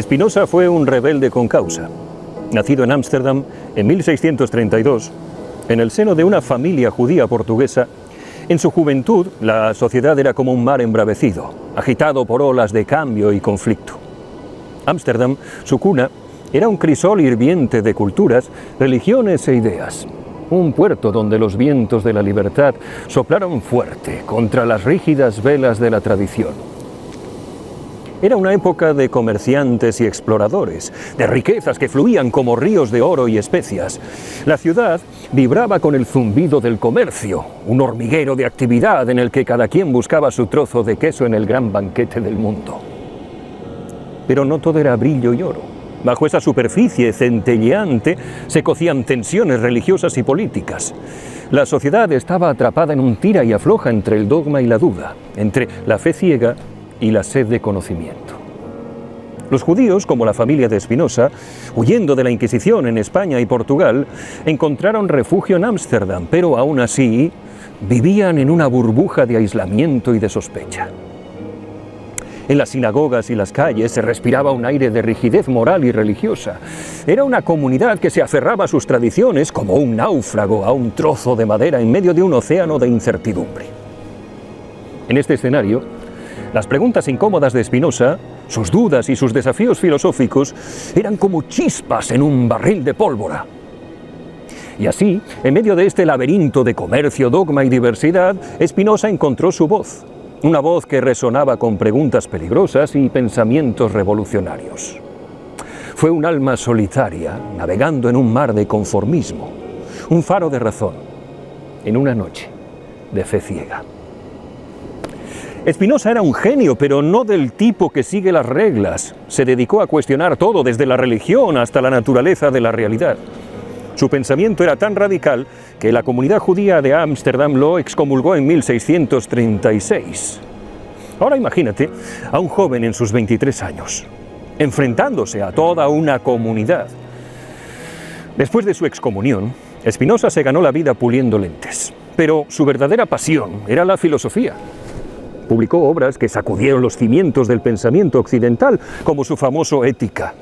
Spinoza fue un rebelde con causa. Nacido en Ámsterdam en 1632, en el seno de una familia judía portuguesa, en su juventud la sociedad era como un mar embravecido, agitado por olas de cambio y conflicto. Ámsterdam, su cuna, era un crisol hirviente de culturas, religiones e ideas. Un puerto donde los vientos de la libertad soplaron fuerte contra las rígidas velas de la tradición. Era una época de comerciantes y exploradores, de riquezas que fluían como ríos de oro y especias. La ciudad vibraba con el zumbido del comercio, un hormiguero de actividad en el que cada quien buscaba su trozo de queso en el gran banquete del mundo. Pero no todo era brillo y oro. Bajo esa superficie centelleante se cocían tensiones religiosas y políticas. La sociedad estaba atrapada en un tira y afloja entre el dogma y la duda, entre la fe ciega y la sed de conocimiento. Los judíos, como la familia de Spinoza, huyendo de la Inquisición en España y Portugal, encontraron refugio en Ámsterdam, pero aún así vivían en una burbuja de aislamiento y de sospecha. En las sinagogas y las calles se respiraba un aire de rigidez moral y religiosa. Era una comunidad que se aferraba a sus tradiciones como un náufrago a un trozo de madera en medio de un océano de incertidumbre. En este escenario, las preguntas incómodas de Spinoza, sus dudas y sus desafíos filosóficos eran como chispas en un barril de pólvora. Y así, en medio de este laberinto de comercio, dogma y diversidad, Spinoza encontró su voz. Una voz que resonaba con preguntas peligrosas y pensamientos revolucionarios. Fue un alma solitaria, navegando en un mar de conformismo, un faro de razón, en una noche de fe ciega. Spinoza era un genio, pero no del tipo que sigue las reglas. Se dedicó a cuestionar todo, desde la religión hasta la naturaleza de la realidad. Su pensamiento era tan radical que la comunidad judía de Ámsterdam lo excomulgó en 1636. Ahora imagínate a un joven en sus 23 años, enfrentándose a toda una comunidad. Después de su excomunión, Spinoza se ganó la vida puliendo lentes, pero su verdadera pasión era la filosofía. Publicó obras que sacudieron los cimientos del pensamiento occidental, como su famoso Ética.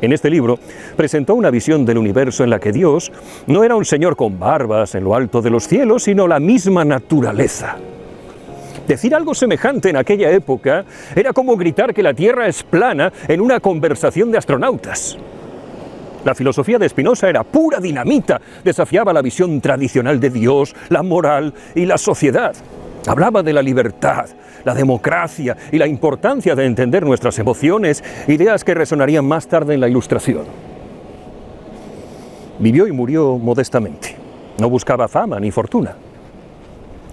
En este libro presentó una visión del universo en la que Dios no era un señor con barbas en lo alto de los cielos, sino la misma naturaleza. Decir algo semejante en aquella época era como gritar que la Tierra es plana en una conversación de astronautas. La filosofía de Spinoza era pura dinamita, desafiaba la visión tradicional de Dios, la moral y la sociedad. Hablaba de la libertad, la democracia y la importancia de entender nuestras emociones, ideas que resonarían más tarde en la Ilustración. Vivió y murió modestamente. No buscaba fama ni fortuna.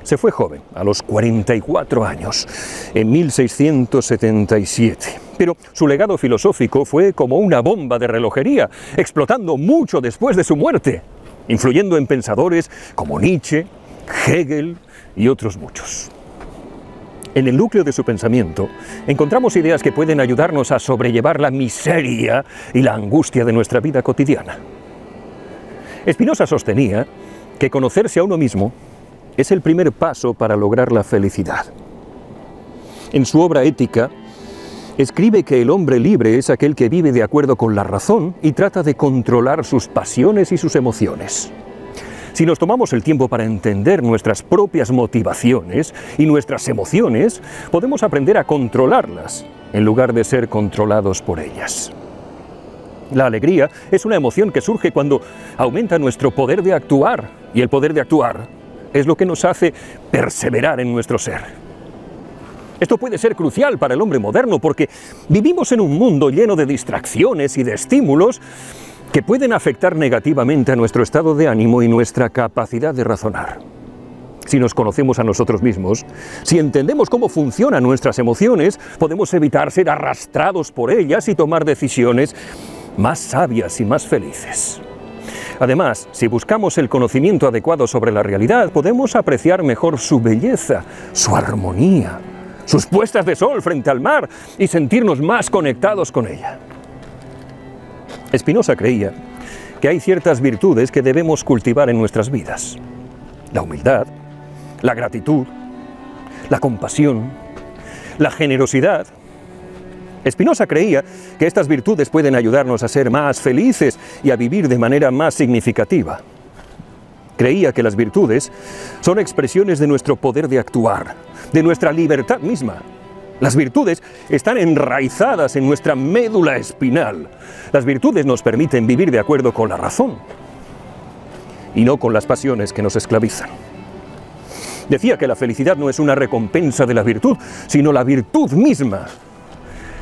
Se fue joven, a los 44 años, en 1677. Pero su legado filosófico fue como una bomba de relojería, explotando mucho después de su muerte, influyendo en pensadores como Nietzsche, Hegel y otros muchos. En el núcleo de su pensamiento encontramos ideas que pueden ayudarnos a sobrellevar la miseria y la angustia de nuestra vida cotidiana. Spinoza sostenía que conocerse a uno mismo es el primer paso para lograr la felicidad. En su obra Ética, escribe que el hombre libre es aquel que vive de acuerdo con la razón y trata de controlar sus pasiones y sus emociones. Si nos tomamos el tiempo para entender nuestras propias motivaciones y nuestras emociones, podemos aprender a controlarlas en lugar de ser controlados por ellas. La alegría es una emoción que surge cuando aumenta nuestro poder de actuar, y el poder de actuar es lo que nos hace perseverar en nuestro ser. Esto puede ser crucial para el hombre moderno porque vivimos en un mundo lleno de distracciones y de estímulos que pueden afectar negativamente a nuestro estado de ánimo y nuestra capacidad de razonar. Si nos conocemos a nosotros mismos, si entendemos cómo funcionan nuestras emociones, podemos evitar ser arrastrados por ellas y tomar decisiones más sabias y más felices. Además, si buscamos el conocimiento adecuado sobre la realidad, podemos apreciar mejor su belleza, su armonía, sus puestas de sol frente al mar y sentirnos más conectados con ella. Spinoza creía que hay ciertas virtudes que debemos cultivar en nuestras vidas: la humildad, la gratitud, la compasión, la generosidad, Spinoza creía que estas virtudes pueden ayudarnos a ser más felices y a vivir de manera más significativa. Creía que las virtudes son expresiones de nuestro poder de actuar, de nuestra libertad misma. Las virtudes están enraizadas en nuestra médula espinal. Las virtudes nos permiten vivir de acuerdo con la razón y no con las pasiones que nos esclavizan. Decía que la felicidad no es una recompensa de la virtud, sino la virtud misma.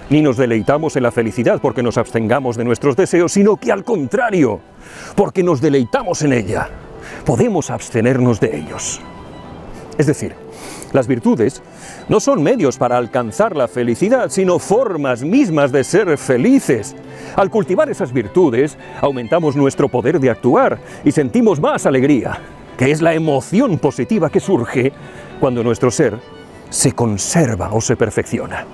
Ni nos deleitamos en la felicidad porque nos abstengamos de nuestros deseos, sino que al contrario, porque nos deleitamos en ella, podemos abstenernos de ellos. Es decir, las virtudes no son medios para alcanzar la felicidad, sino formas mismas de ser felices. Al cultivar esas virtudes, aumentamos nuestro poder de actuar y sentimos más alegría, que es la emoción positiva que surge cuando nuestro ser se conserva o se perfecciona.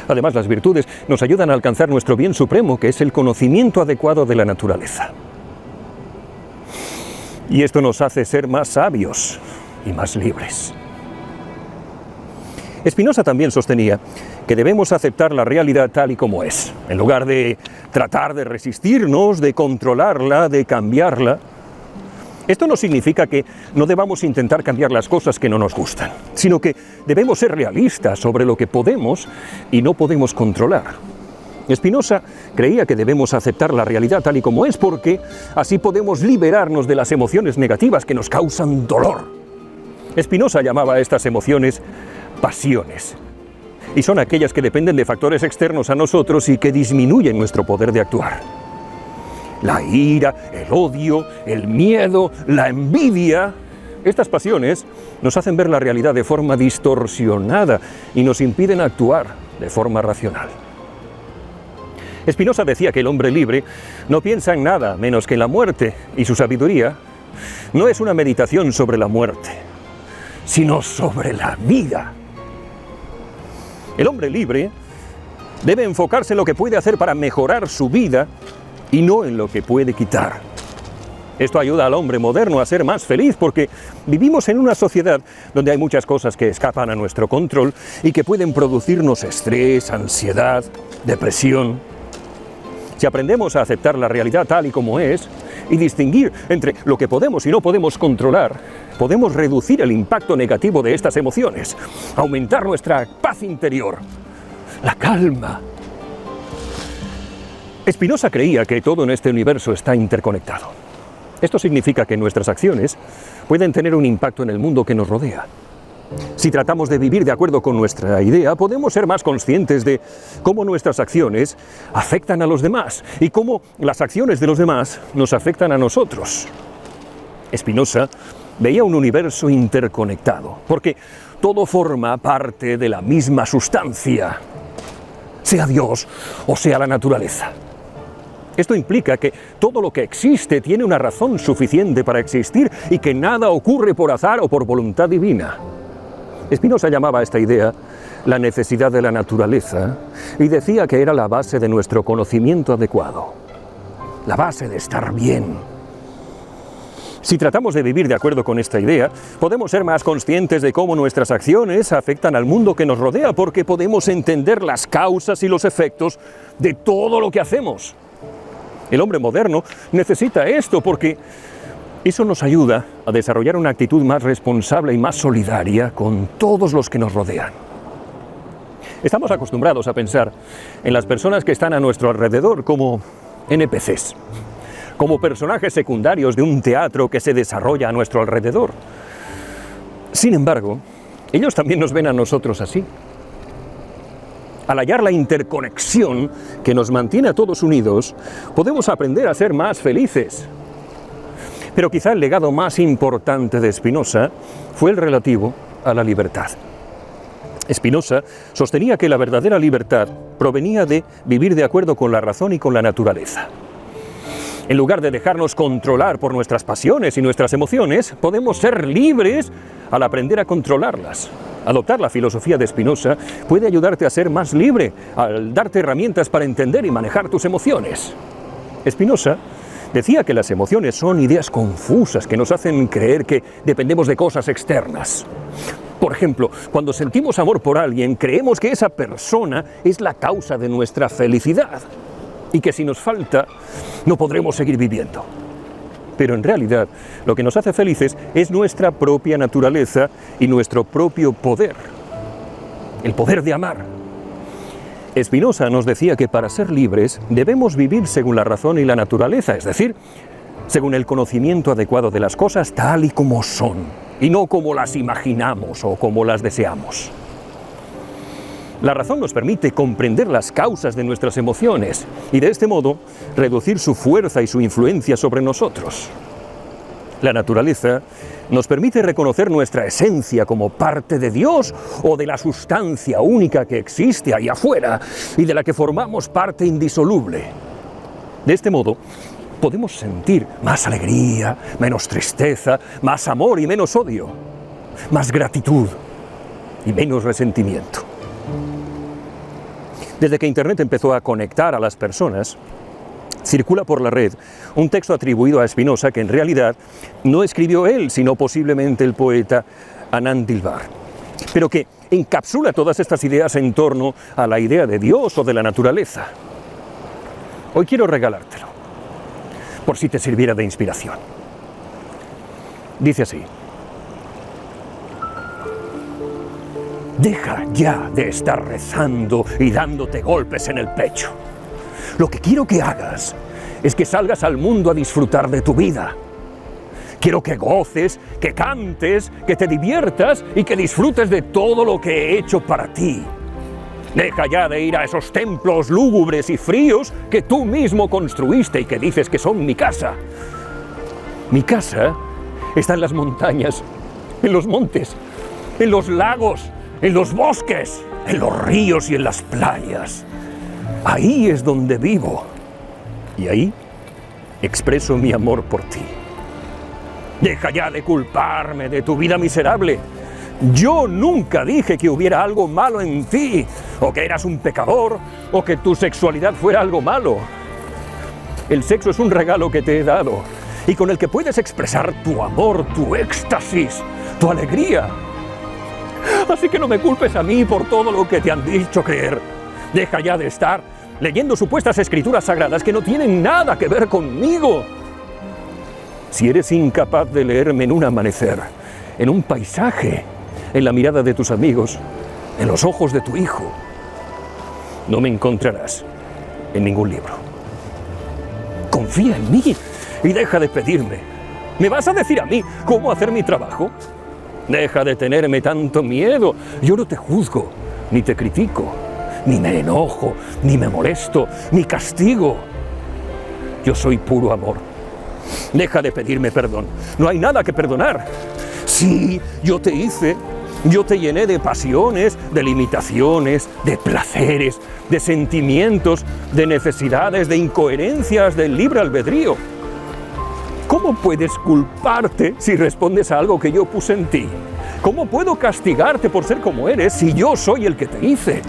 Además, las virtudes nos ayudan a alcanzar nuestro bien supremo, que es el conocimiento adecuado de la naturaleza. Y esto nos hace ser más sabios y más libres. Spinoza también sostenía que debemos aceptar la realidad tal y como es, en lugar de tratar de resistirnos, de controlarla, de cambiarla. Esto no significa que no debamos intentar cambiar las cosas que no nos gustan, sino que debemos ser realistas sobre lo que podemos y no podemos controlar. Spinoza creía que debemos aceptar la realidad tal y como es porque así podemos liberarnos de las emociones negativas que nos causan dolor. Spinoza llamaba a estas emociones pasiones, y son aquellas que dependen de factores externos a nosotros y que disminuyen nuestro poder de actuar. La ira, el odio, el miedo, la envidia. Estas pasiones nos hacen ver la realidad de forma distorsionada y nos impiden actuar de forma racional. Spinoza decía que el hombre libre no piensa en nada menos que en la muerte, y su sabiduría no es una meditación sobre la muerte, sino sobre la vida. El hombre libre debe enfocarse en lo que puede hacer para mejorar su vida y no en lo que puede quitar. Esto ayuda al hombre moderno a ser más feliz porque vivimos en una sociedad donde hay muchas cosas que escapan a nuestro control y que pueden producirnos estrés, ansiedad, depresión. Si aprendemos a aceptar la realidad tal y como es y distinguir entre lo que podemos y no podemos controlar, podemos reducir el impacto negativo de estas emociones, aumentar nuestra paz interior, la calma. Spinoza creía que todo en este universo está interconectado. Esto significa que nuestras acciones pueden tener un impacto en el mundo que nos rodea. Si tratamos de vivir de acuerdo con nuestra idea, podemos ser más conscientes de cómo nuestras acciones afectan a los demás y cómo las acciones de los demás nos afectan a nosotros. Spinoza veía un universo interconectado, porque todo forma parte de la misma sustancia, sea Dios o sea la naturaleza. Esto implica que todo lo que existe tiene una razón suficiente para existir y que nada ocurre por azar o por voluntad divina. Spinoza llamaba a esta idea la necesidad de la naturaleza y decía que era la base de nuestro conocimiento adecuado, la base de estar bien. Si tratamos de vivir de acuerdo con esta idea, podemos ser más conscientes de cómo nuestras acciones afectan al mundo que nos rodea, porque podemos entender las causas y los efectos de todo lo que hacemos. El hombre moderno necesita esto porque eso nos ayuda a desarrollar una actitud más responsable y más solidaria con todos los que nos rodean. Estamos acostumbrados a pensar en las personas que están a nuestro alrededor como NPCs, como personajes secundarios de un teatro que se desarrolla a nuestro alrededor. Sin embargo, ellos también nos ven a nosotros así. Al hallar la interconexión que nos mantiene a todos unidos, podemos aprender a ser más felices. Pero quizá el legado más importante de Spinoza fue el relativo a la libertad. Spinoza sostenía que la verdadera libertad provenía de vivir de acuerdo con la razón y con la naturaleza. En lugar de dejarnos controlar por nuestras pasiones y nuestras emociones, podemos ser libres al aprender a controlarlas. Adoptar la filosofía de Spinoza puede ayudarte a ser más libre, al darte herramientas para entender y manejar tus emociones. Spinoza decía que las emociones son ideas confusas que nos hacen creer que dependemos de cosas externas. Por ejemplo, cuando sentimos amor por alguien, creemos que esa persona es la causa de nuestra felicidad y que si nos falta, no podremos seguir viviendo. Pero en realidad, lo que nos hace felices es nuestra propia naturaleza y nuestro propio poder, el poder de amar. Spinoza nos decía que para ser libres debemos vivir según la razón y la naturaleza, es decir, según el conocimiento adecuado de las cosas tal y como son, y no como las imaginamos o como las deseamos. La razón nos permite comprender las causas de nuestras emociones y de este modo reducir su fuerza y su influencia sobre nosotros. La naturaleza nos permite reconocer nuestra esencia como parte de Dios o de la sustancia única que existe ahí afuera y de la que formamos parte indisoluble. De este modo, podemos sentir más alegría, menos tristeza, más amor y menos odio, más gratitud y menos resentimiento. Desde que Internet empezó a conectar a las personas, circula por la red un texto atribuido a Spinoza que en realidad no escribió él, sino posiblemente el poeta Anand Dilbar, pero que encapsula todas estas ideas en torno a la idea de Dios o de la naturaleza. Hoy quiero regalártelo, por si te sirviera de inspiración. Dice así: deja ya de estar rezando y dándote golpes en el pecho. Lo que quiero que hagas es que salgas al mundo a disfrutar de tu vida. Quiero que goces, que cantes, que te diviertas y que disfrutes de todo lo que he hecho para ti. Deja ya de ir a esos templos lúgubres y fríos que tú mismo construiste y que dices que son mi casa. Mi casa está en las montañas, en los montes, en los lagos, en los bosques, en los ríos y en las playas. Ahí es donde vivo y ahí expreso mi amor por ti. Deja ya de culparme de tu vida miserable. Yo nunca dije que hubiera algo malo en ti, o que eras un pecador, o que tu sexualidad fuera algo malo. El sexo es un regalo que te he dado y con el que puedes expresar tu amor, tu éxtasis, tu alegría. Así que no me culpes a mí por todo lo que te han dicho creer. Deja ya de estar leyendo supuestas escrituras sagradas que no tienen nada que ver conmigo. Si eres incapaz de leerme en un amanecer, en un paisaje, en la mirada de tus amigos, en los ojos de tu hijo, no me encontrarás en ningún libro. Confía en mí y deja de pedirme. ¿Me vas a decir a mí cómo hacer mi trabajo? Deja de tenerme tanto miedo. Yo no te juzgo, ni te critico, ni me enojo, ni me molesto, ni castigo. Yo soy puro amor. Deja de pedirme perdón. No hay nada que perdonar. Sí, yo te llené de pasiones, de limitaciones, de placeres, de sentimientos, de necesidades, de incoherencias, del libre albedrío. ¿Cómo puedes culparte si respondes a algo que yo puse en ti? ¿Cómo puedo castigarte por ser como eres si yo soy el que te hice?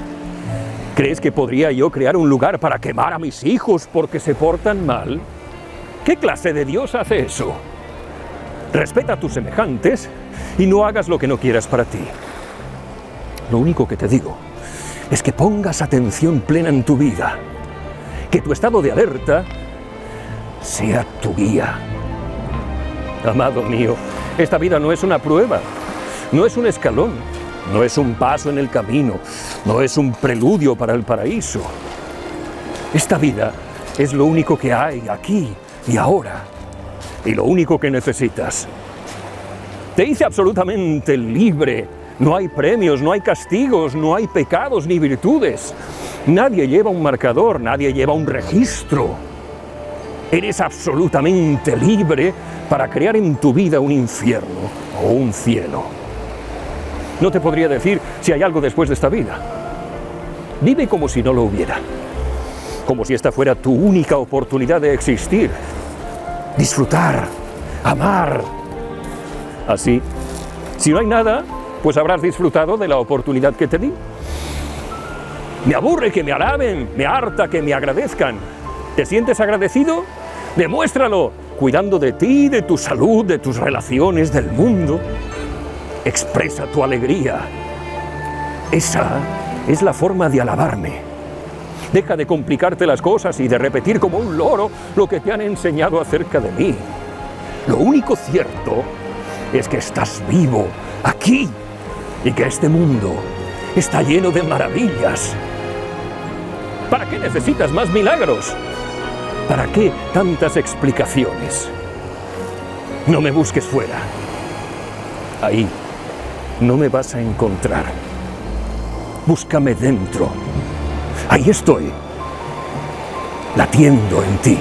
¿Crees que podría yo crear un lugar para quemar a mis hijos porque se portan mal? ¿Qué clase de Dios hace eso? Respeta a tus semejantes y no hagas lo que no quieras para ti. Lo único que te digo es que pongas atención plena en tu vida, que tu estado de alerta sea tu guía. Amado mío, esta vida no es una prueba, no es un escalón, no es un paso en el camino, no es un preludio para el paraíso. Esta vida es lo único que hay aquí y ahora, y lo único que necesitas. Te hice absolutamente libre. No hay premios, no hay castigos, no hay pecados ni virtudes. Nadie lleva un marcador, nadie lleva un registro. Eres absolutamente libre para crear en tu vida un infierno o un cielo. No te podría decir si hay algo después de esta vida. Vive como si no lo hubiera. Como si esta fuera tu única oportunidad de existir. Disfrutar, amar. Así, si no hay nada, pues habrás disfrutado de la oportunidad que te di. Me aburre que me alaben, me harta que me agradezcan. ¿Te sientes agradecido? Demuéstralo, cuidando de ti, de tu salud, de tus relaciones, del mundo. Expresa tu alegría. Esa es la forma de alabarme. Deja de complicarte las cosas y de repetir como un loro lo que te han enseñado acerca de mí. Lo único cierto es que estás vivo aquí y que este mundo está lleno de maravillas. ¿Para qué necesitas más milagros? ¿Para qué tantas explicaciones? No me busques fuera. Ahí no me vas a encontrar. Búscame dentro. Ahí estoy, latiendo en ti.